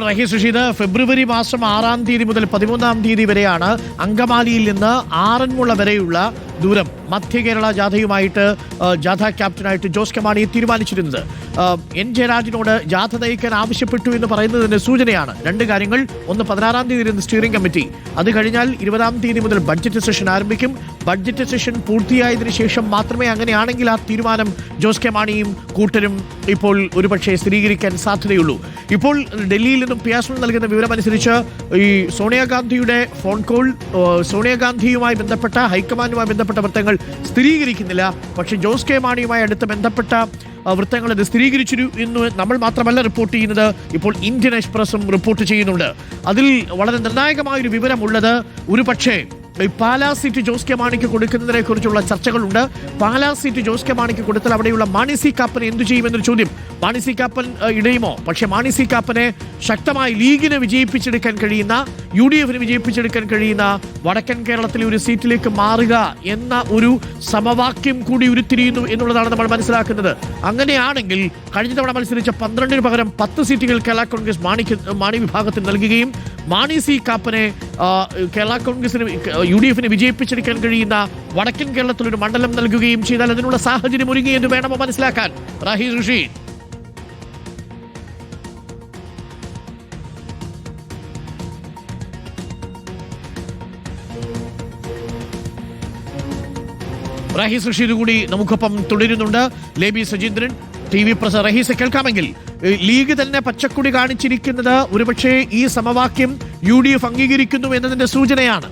റഹീസ് റഷീദ്, ഫെബ്രുവരി മാസം 6-ാം തീയതി മുതൽ 13-ാം തീയതി വരെയാണ് അങ്കമാലിയിൽ നിന്ന് ആറന്മുള വരെയുള്ള ദൂരം മധ്യ കേരള ജാഥയുമായിട്ട് ജാഥ ക്യാപ്റ്റനായിട്ട് ജോസ് കെ മാണി തീരുമാനിച്ചിരുന്നത്. എൻ ജയരാജനോട് ജാഥ നയിക്കാൻ ആവശ്യപ്പെട്ടു എന്ന് പറയുന്നതിന്റെ സൂചനയാണ് രണ്ട് കാര്യങ്ങൾ. ഒന്ന്, 16-ാം തീയതി ഇരുന്ന് സ്റ്റിയറിംഗ് കമ്മിറ്റി, അത് കഴിഞ്ഞാൽ 20-ാം തീയതി മുതൽ ബഡ്ജറ്റ് സെഷൻ ആരംഭിക്കും. ബഡ്ജറ്റ് സെഷൻ പൂർത്തിയായതിനു ശേഷം മാത്രമേ, അങ്ങനെയാണെങ്കിൽ ആ തീരുമാനം ജോസ് കെ മാണിയും കൂട്ടരും ഇപ്പോൾ ഒരുപക്ഷെ സ്ഥിരീകരിക്കാൻ സാധ്യതയുള്ളൂ. ഇപ്പോൾ ഡൽഹിയിൽ നിന്നും പിയാസോൾ നൽകുന്ന വിവരമനുസരിച്ച് ഈ സോണിയാഗാന്ധിയുടെ ഫോൺ കോൾ സോണിയാഗാന്ധിയുമായി ബന്ധപ്പെട്ട ഹൈക്കമാൻഡുമായി ബന്ധപ്പെട്ട വൃത്തങ്ങൾ സ്ഥിരീകരിക്കുന്നില്ല. പക്ഷേ ജോസ് കെ മാണിയുമായി അടുത്ത് ബന്ധപ്പെട്ട വൃത്തങ്ങൾ ഇത് സ്ഥിരീകരിച്ചിരുന്നു. നമ്മൾ മാത്രമല്ല റിപ്പോർട്ട് ചെയ്യുന്നത്, ഇപ്പോൾ ഇന്ത്യൻ എക്സ്പ്രസും റിപ്പോർട്ട് ചെയ്യുന്നുണ്ട്. അതിൽ വളരെ നിർണായകമായൊരു വിവരമുള്ളത്, ഒരുപക്ഷേ പാലാ സീറ്റ് ജോസ് കെ മാണിക്ക് കൊടുക്കുന്നതിനെ കുറിച്ചുള്ള ചർച്ചകളുണ്ട്. പാലാ സീറ്റ് ജോസ് കെ മാണിക്ക് കൊടുത്താൽ അവിടെയുള്ള മാണി സി കാപ്പനെ എന്തു ചെയ്യുമെന്നൊരു ചോദ്യം. മാണി സി കാപ്പൻ ഇടയുമോ? പക്ഷേ മാണി സി കാപ്പനെ ശക്തമായി ലീഗിന് വിജയിപ്പിച്ചെടുക്കാൻ കഴിയുന്ന, UDF വിജയിപ്പിച്ചെടുക്കാൻ കഴിയുന്ന വടക്കൻ കേരളത്തിലെ ഒരു സീറ്റിലേക്ക് മാറുക എന്ന ഒരു സമവാക്യം കൂടി ഉരുത്തിരിയുന്നു എന്നുള്ളതാണ് നമ്മൾ മനസ്സിലാക്കുന്നത്. അങ്ങനെയാണെങ്കിൽ കഴിഞ്ഞ തവണ മത്സരിച്ച 12-ന് പകരം 10 സീറ്റുകൾ കേരള കോൺഗ്രസ് മാണി വിഭാഗത്തിന് നൽകുകയും മാണി സി കാപ്പനെ കേരള കോൺഗ്രസിന് UDF വിജയിപ്പിച്ചെടുക്കാൻ കഴിയുന്ന വടക്കൻ കേരളത്തിലൊരു മണ്ഡലം നൽകുകയും ചെയ്താൽ അതിനുള്ള സാഹചര്യം ഒരുങ്ങി എന്ന് വേണമോ മനസ്സിലാക്കാൻ? റഹീസ് റഷീദ്. റഹീസ് റഷീദ് കൂടി നമുക്കൊപ്പം തുടരുന്നുണ്ട്. Leby Sajeendran, TV press. റഹീസ്, കേൾക്കാമെങ്കിൽ ലീഗ് തന്നെ പച്ചക്കൊടി കാണിച്ചിരിക്കുന്നത് ഒരുപക്ഷെ ഈ സമവാക്യം UDF അംഗീകരിക്കുന്നു എന്നതിന്റെ സൂചനയാണ്.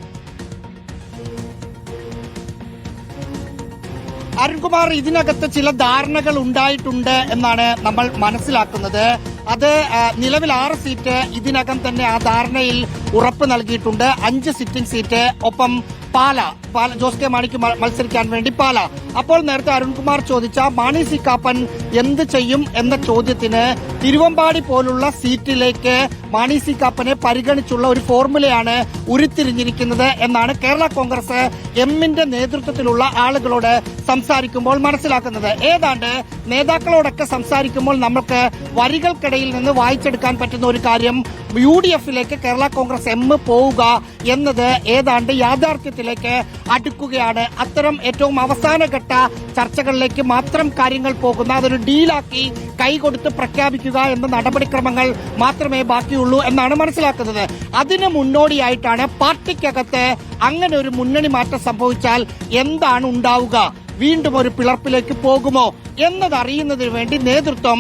അരുൺകുമാർ, ഇതിനകത്ത് ചില ധാരണകൾ ഉണ്ടായിട്ടുണ്ട് എന്നാണ് നമ്മൾ മനസ്സിലാക്കുന്നത്. അത് നിലവിൽ 6 സീറ്റ് ഇതിനകം തന്നെ ആ ധാരണയിൽ ഉറപ്പ് നൽകിയിട്ടുണ്ട്. 5 സിറ്റിംഗ് സീറ്റ്, ഒപ്പം പാല ജോസ് കെ മാണിക്ക് മത്സരിക്കാൻ വേണ്ടി പാല. അപ്പോൾ നേരത്തെ അരുൺകുമാർ ചോദിച്ച മാണി സി കാപ്പൻ എന്ത് ചെയ്യും എന്ന ചോദ്യത്തിന് തിരുവമ്പാടി പോലുള്ള സീറ്റിലേക്ക് മാണി സി കാപ്പനെ പരിഗണിച്ചുള്ള ഒരു ഫോർമുലയാണ് ഉരുത്തിരിഞ്ഞിരിക്കുന്നത് എന്നാണ് കേരള കോൺഗ്രസ് എമ്മിന്റെ നേതൃത്വത്തിലുള്ള ആളുകളോട് സംസാരിക്കുമ്പോൾ മനസ്സിലാക്കുന്നത്. ഏതാണ്ട് നേതാക്കളോടൊക്കെ സംസാരിക്കുമ്പോൾ നമുക്ക് വരികൾക്കിടയിൽ നിന്ന് വായിച്ചെടുക്കാൻ പറ്റുന്ന ഒരു കാര്യം, UDFിലേക്ക് കേരള കോൺഗ്രസ് എം പോവുക എന്നത് ഏതാണ്ട് യാഥാർത്ഥ്യത്തിലേക്ക് അടുക്കുകയാണ്. അത്തരം ഏറ്റവും അവസാനഘട്ട ചർച്ചകളിലേക്ക് മാത്രം കാര്യങ്ങൾ പോകുന്ന, അതൊരു ഡീലാക്കി കൈകൊടുത്ത് പ്രഖ്യാപിക്കുക എന്ന നടപടിക്രമങ്ങൾ മാത്രമേ ബാക്കിയുള്ളൂ എന്നാണ് മനസ്സിലാക്കുന്നത്. അതിന് മുന്നോടിയായിട്ടാണ് പാർട്ടിക്കകത്ത് അങ്ങനെ ഒരു മുന്നണി മാറ്റം സംഭവിച്ചാൽ എന്താണ് ഉണ്ടാവുക, വീണ്ടും ഒരു പിളർപ്പിലേക്ക് പോകുമോ എന്നതറിയുന്നതിന് വേണ്ടി നേതൃത്വം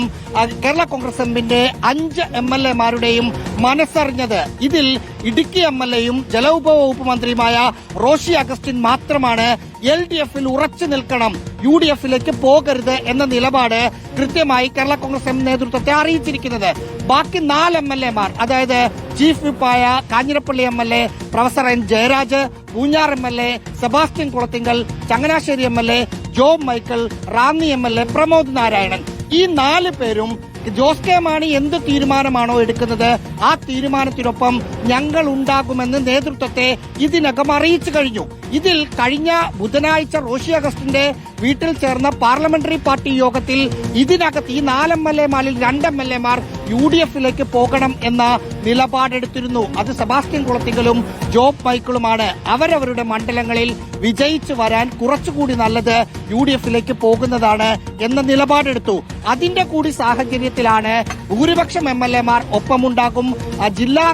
കേരള കോൺഗ്രസ് എമ്മിന്റെ 5 MLA-മാരുടെയും മനസ്സറിഞ്ഞത്. ഇതിൽ ഇടുക്കി MLA-യും ജലവിഭവ വകുപ്പ് മന്ത്രിയുമായ റോഷി അഗസ്റ്റിൻ മാത്രമാണ് LDF-ൽ ഉറച്ചു നിൽക്കണം, UDF-ലേക്ക് പോകരുത് എന്ന നിലപാട് കൃത്യമായി കേരള കോൺഗ്രസ് എം നേതൃത്വത്തെ അറിയിച്ചിരിക്കുന്നത്. ബാക്കി 4 MLA-മാർ, അതായത് ചീഫ് വിപ്പായ Kanjirappally MLA professor N Jayaraj, Poonjar MLA Sebastian Kulathinkal, Changanassery MLA Job Michael, Ranni MLA Pramod Narayanan, ഈ 4 പേരും ജോസ് കെ മാണി എന്ത് തീരുമാനമാണോ എടുക്കുന്നത് ആ തീരുമാനത്തിനൊപ്പം ഞങ്ങൾ ഉണ്ടാകുമെന്ന് നേതൃത്വത്തെ ഇതിനകം അറിയിച്ചു കഴിഞ്ഞു. ഇതിൽ കഴിഞ്ഞ ബുധനാഴ്ച റോഷി അഗസ്റ്റിന്റെ വീട്ടിൽ ചേർന്ന പാർലമെന്ററി പാർട്ടി യോഗത്തിൽ ഇതിനകത്ത് ഈ 4 MLA-മാരിൽ 2 MLA-മാർ UDF-ലേക്ക് പോകണം എന്ന നിലപാടെടുത്തിരുന്നു. അത് സെബാസ്റ്റ്യൻ കുളത്തിങ്കലും ജോബ് മൈക്കിളുമാണ്. അവരവരുടെ മണ്ഡലങ്ങളിൽ വിജയിച്ചു വരാൻ കുറച്ചുകൂടി നല്ലത് UDF-ലേക്ക് പോകുന്നതാണ് എന്ന നിലപാടെടുത്തു. അതിന്റെ കൂടി സാഹചര്യത്തിലാണ് ഭൂരിപക്ഷം MLA-മാർ ഒപ്പമുണ്ടാകും, ജില്ലാ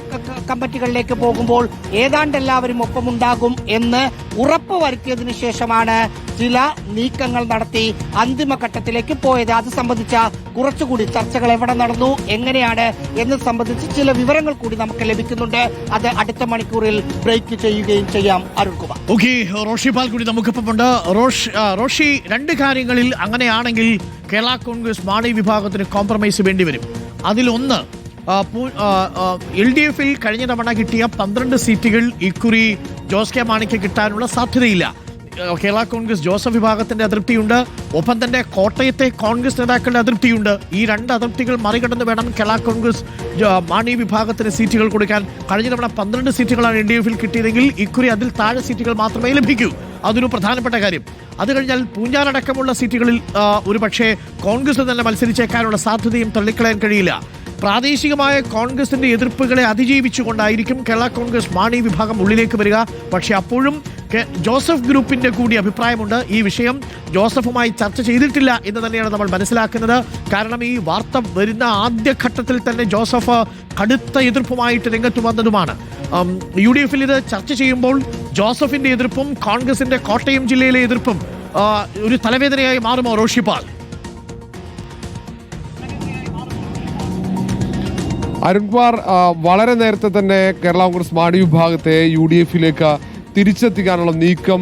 കമ്മിറ്റികളിലേക്ക് പോകുമ്പോൾ ഏതാണ്ട് എല്ലാവരും ഒപ്പമുണ്ടാകും എന്ന് ഉറപ്പ് വരുത്തിയതിനു ശേഷമാണ് ചില നീക്കങ്ങൾ നടത്തി അന്തിമഘട്ടത്തിലേക്ക് പോയത്. അത് സംബന്ധിച്ച കുറച്ചുകൂടി ചർച്ചകൾ എവിടെ നടന്നു, എങ്ങനെയാണ് എന്ന് സംബന്ധിച്ച് ചില വിവരങ്ങൾ കൂടി നമുക്ക് ലഭിക്കുന്നുണ്ട്. അത് അടുത്ത മണിക്കൂറിൽ ബ്രേക്ക് ചെയ്യുകയും ചെയ്യാം. അരുൺകുമാർ. ഓക്കെ, റോഷി പാൽ കൂടി നമുക്കൊപ്പമുണ്ട്. റോഷി, 2 കാര്യങ്ങളിൽ അങ്ങനെയാണെങ്കിൽ കേരള കോൺഗ്രസ് മാണി വിഭാഗത്തിന് കോംപ്രമൈസ് വേണ്ടിവരും. അതിലൊന്ന്, LDF-ൽ കഴിഞ്ഞ തവണ കിട്ടിയ 12 സീറ്റുകൾ ഇക്കുറി ജോസ് കെ മാണിക്ക് കിട്ടാനുള്ള സാധ്യതയില്ല. കേരള കോൺഗ്രസ് ജോസഫ് വിഭാഗത്തിന്റെ അതൃപ്തിയുണ്ട്, ഒപ്പം തന്നെ കോട്ടയത്തെ കോൺഗ്രസ് നേതാക്കളുടെ അതൃപ്തിയുണ്ട്. ഈ 2 അതൃപ്തികൾ മറികടന്ന് വേണം കേരള കോൺഗ്രസ് മാണി വിഭാഗത്തിന് സീറ്റുകൾ കൊടുക്കാൻ. കഴിഞ്ഞ തവണ 12 സീറ്റുകളാണ് LDF-ൽ കിട്ടിയതെങ്കിൽ ഇക്കുറി അതിൽ താഴെ സീറ്റുകൾ മാത്രമേ ലഭിക്കൂ. അതൊരു പ്രധാനപ്പെട്ട കാര്യം. അത് കഴിഞ്ഞാൽ പൂഞ്ഞാറടക്കമുള്ള സീറ്റുകളിൽ ഒരുപക്ഷെ കോൺഗ്രസ് തന്നെ മത്സരിച്ചേക്കാനുള്ള സാധ്യതയും തള്ളിക്കളയാൻ കഴിയില്ല. പ്രാദേശികമായ കോൺഗ്രസിന്റെ എതിർപ്പുകളെ അതിജീവിച്ചുകൊണ്ടായിരിക്കും കേരള കോൺഗ്രസ് മാണി വിഭാഗം ഉള്ളിലേക്ക് വരിക. പക്ഷെ അപ്പോഴും ജോസഫ് ഗ്രൂപ്പിന്റെ കൂടി അഭിപ്രായമുണ്ട്. ഈ വിഷയം ജോസഫുമായി ചർച്ച ചെയ്തിട്ടില്ല എന്ന് തന്നെയാണ് നമ്മൾ മനസ്സിലാക്കുന്നത്. കാരണം ഈ വാർത്ത വരുന്ന ആദ്യഘട്ടത്തിൽ തന്നെ ജോസഫ് കടുത്ത എതിർപ്പുമായിട്ട് രംഗത്ത് വന്നതുമാണ്. UDF ഇത് ചർച്ച ചെയ്യുമ്പോൾ ജോസഫിന്റെ എതിർപ്പും കോൺഗ്രസിന്റെ കോട്ടയം ജില്ലയിലെ എതിർപ്പും ഒരു തലവേദനയായി മാറുമോ റോഷിപാൽ? അരുൺകുമാർ, വളരെ നേരത്തെ തന്നെ കേരള കോൺഗ്രസ് മാണി വിഭാഗത്തെ UDF-ലേക്ക് തിരിച്ചെത്തിക്കാനുള്ള നീക്കം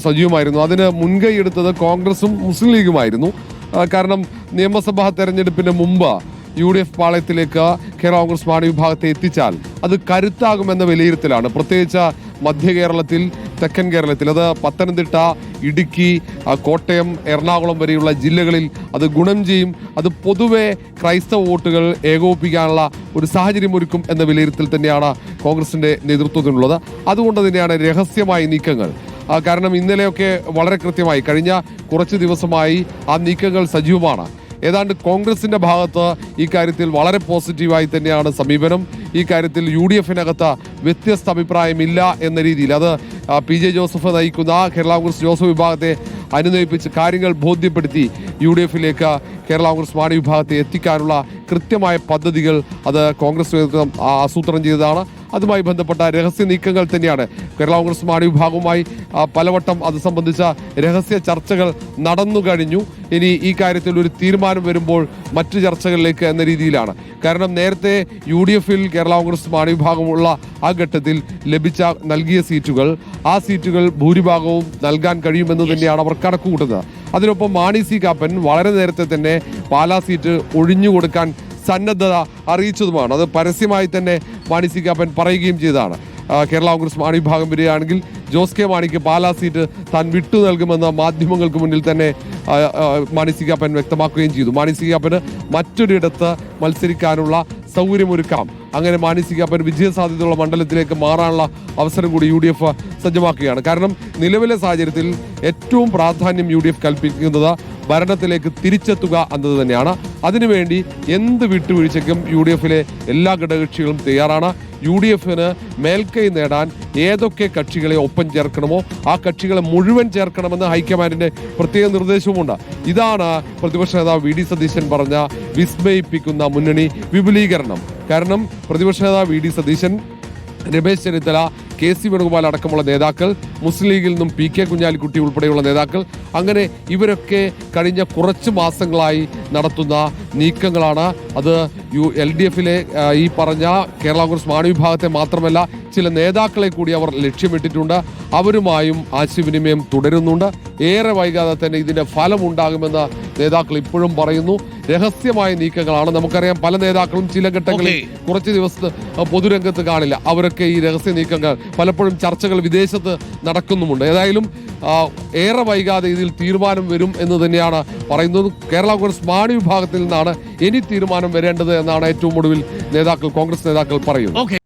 സജീവമായിരുന്നു. അതിന് മുൻകൈയെടുത്തത് കോൺഗ്രസും മുസ്ലിം ലീഗുമായിരുന്നു. കാരണം നിയമസഭാ തെരഞ്ഞെടുപ്പിന് മുമ്പ് UDF പാളയത്തിലേക്ക് കേരള കോൺഗ്രസ് മാണി വിഭാഗത്തെ എത്തിച്ചാൽ അത് കരുത്താകുമെന്ന വിലയിരുത്തലാണ്. പ്രത്യേകിച്ച് മധ്യ കേരളത്തിൽ, തെക്കൻ കേരളത്തിൽ, അത് പത്തനംതിട്ട, ഇടുക്കി, കോട്ടയം, എറണാകുളം വരെയുള്ള ജില്ലകളിൽ അത് ഗുണം ചെയ്യും. അത് പൊതുവെ ക്രൈസ്തവ വോട്ടുകൾ ഏകോപിപ്പിക്കാനുള്ള ഒരു സാഹചര്യം ഒരുക്കും എന്ന വിലയിരുത്തൽ തന്നെയാണ് കോൺഗ്രസിന്റെ നേതൃത്വത്തിനുള്ളത്. അതുകൊണ്ട് തന്നെയാണ് രഹസ്യമായ നീക്കങ്ങൾ. കാരണം ഇന്നലെയൊക്കെ വളരെ കൃത്യമായി കഴിഞ്ഞ കുറച്ച് ദിവസമായി ആ നീക്കങ്ങൾ സജീവമാണ്. ഏതാണ്ട് കോൺഗ്രസിന്റെ ഭാഗത്ത് ഈ കാര്യത്തിൽ വളരെ പോസിറ്റീവായി തന്നെയാണ് സമീപനം. ഈ കാര്യത്തിൽ UDF-നകത്ത് വ്യത്യസ്ത അഭിപ്രായമില്ല എന്ന രീതിയിൽ അത് PJ ജോസഫ് നയിക്കുന്ന കേരള കോൺഗ്രസ് ജോസഫ് വിഭാഗത്തെ അനുനയിപ്പിച്ച് കാര്യങ്ങൾ ബോധ്യപ്പെടുത്തി UDF-ലേക്ക് കേരള കോൺഗ്രസ് മാണി വിഭാഗത്തെ എത്തിക്കാനുള്ള കൃത്യമായ പദ്ധതികൾ അത് കോൺഗ്രസ് നേതൃത്വം ആസൂത്രണം ചെയ്തതാണ്. അതുമായി ബന്ധപ്പെട്ട രഹസ്യ നീക്കങ്ങൾ തന്നെയാണ് കേരള കോൺഗ്രസ് മാണി വിഭാഗവുമായി പലവട്ടം അത് സംബന്ധിച്ച രഹസ്യ ചർച്ചകൾ നടന്നു കഴിഞ്ഞു. ഇനി ഈ കാര്യത്തിൽ ഒരു തീരുമാനം വരുമ്പോൾ മറ്റു ചർച്ചകളിലേക്ക് എന്ന രീതിയിലാണ്. കാരണം നേരത്തെ UDF-ൽ കേരള കോൺഗ്രസ് മാണി വിഭാഗമുള്ള ആ ഘട്ടത്തിൽ നൽകിയ സീറ്റുകൾ, ആ സീറ്റുകൾ ഭൂരിഭാഗവും നൽകാൻ കഴിയുമെന്ന് തന്നെയാണ് അവർ കണക്കുകൂട്ടുന്നത്. അതിനൊപ്പം മാണി സി കാപ്പൻ വളരെ നേരത്തെ തന്നെ പാലാ സീറ്റ് ഒഴിഞ്ഞുകൊടുക്കാൻ സന്നദ്ധത അറിയിച്ചതുമാണ്. അത് പരസ്യമായി തന്നെ മാണി സി കാപ്പൻ പറയുകയും ചെയ്തതാണ്. കേരള കോൺഗ്രസ് മാണി വിഭാഗം വരികയാണെങ്കിൽ ജോസ് കെ മാണിക്ക് പാലാ സീറ്റ് താൻ വിട്ടു നൽകുമെന്ന് മാധ്യമങ്ങൾക്ക് മുന്നിൽ തന്നെ മാണി സി കാപ്പൻ വ്യക്തമാക്കുകയും ചെയ്തു. മാണി സി കാപ്പന് മറ്റൊരിടത്ത് മത്സരിക്കാനുള്ള സൗകര്യമൊരുക്കാം. അങ്ങനെ മാണി സി കാപ്പൻ വിജയസാധ്യതയുള്ള മണ്ഡലത്തിലേക്ക് മാറാനുള്ള അവസരം കൂടി UDF സജ്ജമാക്കുകയാണ്. കാരണം നിലവിലെ സാഹചര്യത്തിൽ ഏറ്റവും പ്രാധാന്യം UDF കൽപ്പിക്കുന്നത് ഭരണത്തിലേക്ക് തിരിച്ചെത്തുക എന്നത് തന്നെയാണ്. അതിനുവേണ്ടി എന്ത് വിട്ടുവീഴ്ചയ്ക്കും UDF-ലെ എല്ലാ ഘടകകക്ഷികളും തയ്യാറാണ്. UDF-ന് മേൽക്കൈ നേടാൻ ഏതൊക്കെ കക്ഷികളെ ഒപ്പം ചേർക്കണമോ ആ കക്ഷികളെ മുഴുവൻ ചേർക്കണമെന്ന് ഹൈക്കമാൻഡിന്റെ പ്രത്യേക നിർദ്ദേശവുമുണ്ട്. ഇതാണ് പ്രതിപക്ഷ നേതാവ് VD സതീശൻ പറഞ്ഞ വിസ്മയിപ്പിക്കുന്ന മുന്നണി വിപുലീകരണം. കാരണം പ്രതിപക്ഷ നേതാവ് VD സതീശൻ, രമേശ് ചെന്നിത്തല, KC വേണുഗോപാൽ അടക്കമുള്ള നേതാക്കൾ, മുസ്ലിം ലീഗിൽ നിന്നും PK കുഞ്ഞാലിക്കുട്ടി ഉൾപ്പെടെയുള്ള നേതാക്കൾ, അങ്ങനെ ഇവരൊക്കെ കഴിഞ്ഞ കുറച്ച് മാസങ്ങളായി നടത്തുന്ന നീക്കങ്ങളാണ്. അത് LDF-ലെ ഈ പറഞ്ഞ കേരള കോൺഗ്രസ് മാണി വിഭാഗത്തെ മാത്രമല്ല ചില നേതാക്കളെ കൂടി അവർ ലക്ഷ്യമിട്ടിട്ടുണ്ട്. അവരുമായും ആശയവിനിമയം തുടരുന്നുണ്ട്. ഏറെ വൈകാതെ തന്നെ ഇതിന്റെ ഫലമുണ്ടാകുമെന്ന് നേതാക്കൾ ഇപ്പോഴും പറയുന്നു. രഹസ്യമായ നീക്കങ്ങളാണ്. നമുക്കറിയാം പല നേതാക്കളും ചില ഘട്ടങ്ങളിൽ കുറച്ച് ദിവസത്തെ പൊതുരംഗത്ത് കാണില്ല. അവരൊക്കെ ഈ രഹസ്യ നീക്കങ്ങൾ പലപ്പോഴും ചർച്ചകൾ വിദേശത്ത് നടക്കുന്നുമുണ്ട്. ഏതായാലും ഏറെ വൈകാതെ ഇതിൽ തീരുമാനം വരും എന്ന് തന്നെയാണ് പറയുന്നത്. കേരള കോൺഗ്രസ് മാണി വിഭാഗത്തിൽ നിന്നാണ് ഇനി തീരുമാനം വരേണ്ടത് എന്നാണ് ഏറ്റവും ഒടുവിൽ കോൺഗ്രസ് നേതാക്കൾ പറയുന്നത്.